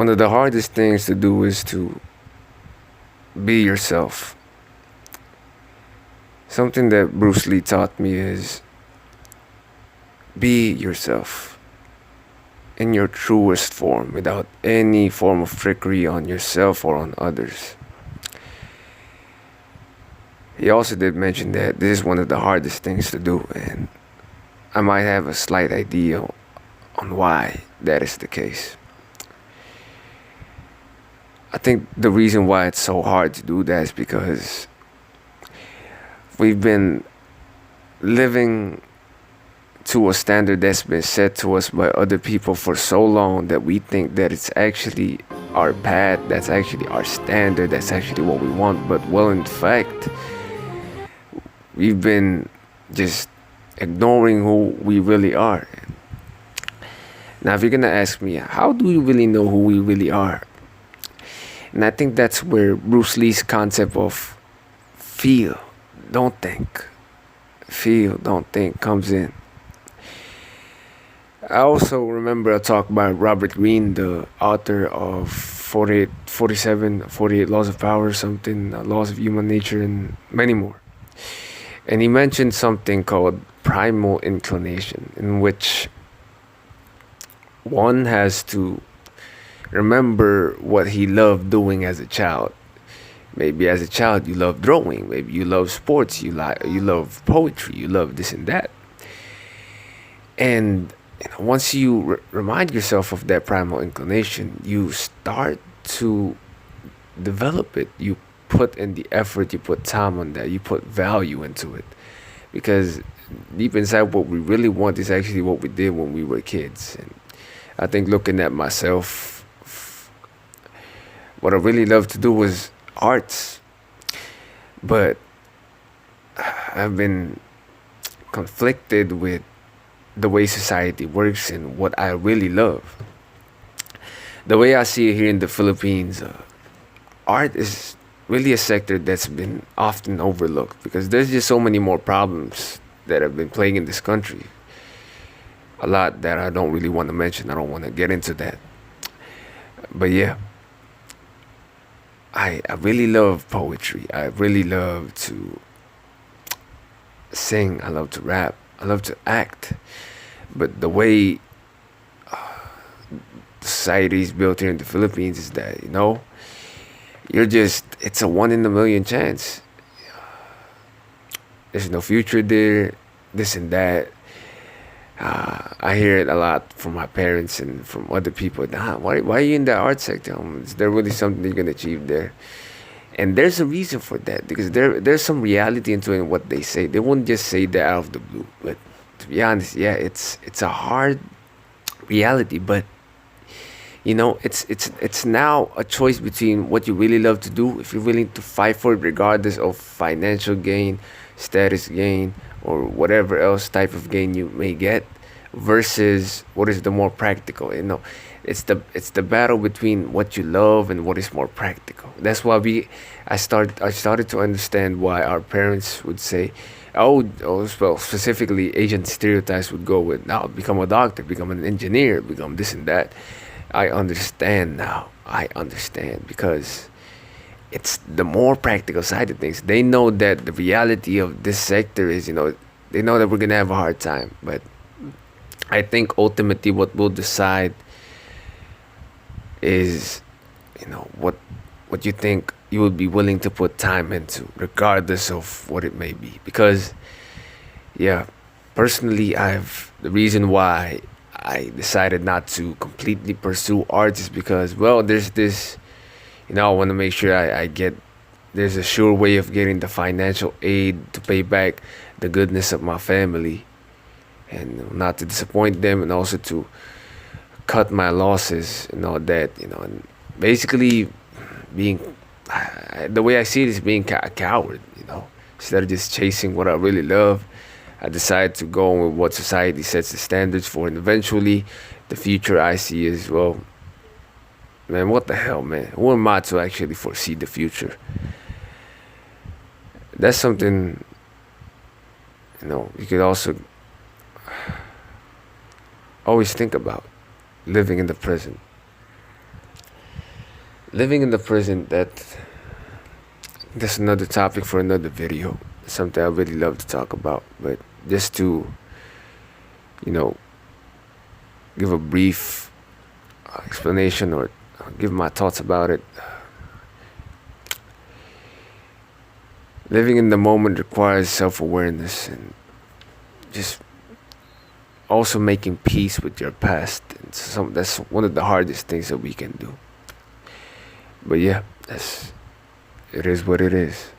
one of the hardest things to do is to be yourself. Something that Bruce Lee taught me is be yourself in your truest form without any form of trickery on yourself or on others. He also did mention that this is one of the hardest things to do, and I might have a slight idea on why that is the case. I think the reason why it's so hard to do that is because we've been living to a standard that's been set to us by other people for so long that we think that it's actually our path, that's actually our standard, that's actually what we want. But well, in fact, we've been just ignoring who we really are. Now, if you're gonna ask me, how do we really know who we really are? And I think that's where Bruce Lee's concept of feel, don't think, feel, don't think comes in. I also remember a talk by Robert Greene, the author of 48 Laws of Power, something, Laws of Human Nature, and many more. And he mentioned something called primal inclination, in which one has to remember what he loved doing as a child. Maybe as a child you love drawing, maybe you love sports, you love poetry, you love this and that. And once you remind yourself of that primal inclination, you start to develop it. You put in the effort, you put time on that, you put value into it. Because deep inside, what we really want is actually what we did when we were kids. And I think looking at myself, what I really loved to do was arts. But I've been conflicted with the way society works and what I really love. The way I see it here in the Philippines, art is really a sector that's been often overlooked because there's just so many more problems that have been plaguing this country. A lot that I don't really want to mention. I don't want to get into that. But yeah, I really love poetry. I really love to sing. I love to rap. I love to act. But the way society is built here in the Philippines is that, it's a 1 in a million chance. There's no future there, this and that. I hear it a lot from my parents and from other people. Why are you in the art sector? Is there really something you can achieve there? And there's a reason for that, because there's some reality into it in what they say. They won't just say that out of the blue. But to be honest, yeah, it's a hard reality. But it's now a choice between what you really love to do, if you're willing to fight for it regardless of financial gain, status gain, or whatever else type of gain you may get, versus what is the more practical. It's the battle between what you love and what is more practical. That's why I started to understand why our parents would say, well, specifically Asian stereotypes would go with, now become a doctor, become an engineer, become this and that. I understand now. I understand, because it's the more practical side of things. They know that the reality of this sector is, they know that we're gonna have a hard time. But I think ultimately what will decide is, what you think you would be willing to put time into, regardless of what it may be. Because, yeah, personally, the reason why I decided not to completely pursue art is because, well, there's this, I want to make sure I get, there's a sure way of getting the financial aid to pay back the goodness of my family, and not to disappoint them, and also to cut my losses and all that, and basically being, the way I see it is being a coward, instead of just chasing what I really love. I decided to go with what society sets the standards for, and eventually the future I see is, well, man, what the hell, man? Who am I to actually foresee the future? That's something, you could also always think about, living in the present. living in the present, that's another topic for another video. Something I really love to talk about, but just to, you know, give a brief explanation or give my thoughts about it. Living in the moment requires self-awareness and just also making peace with your past. And that's one of the hardest things that we can do. But yeah, it is what it is.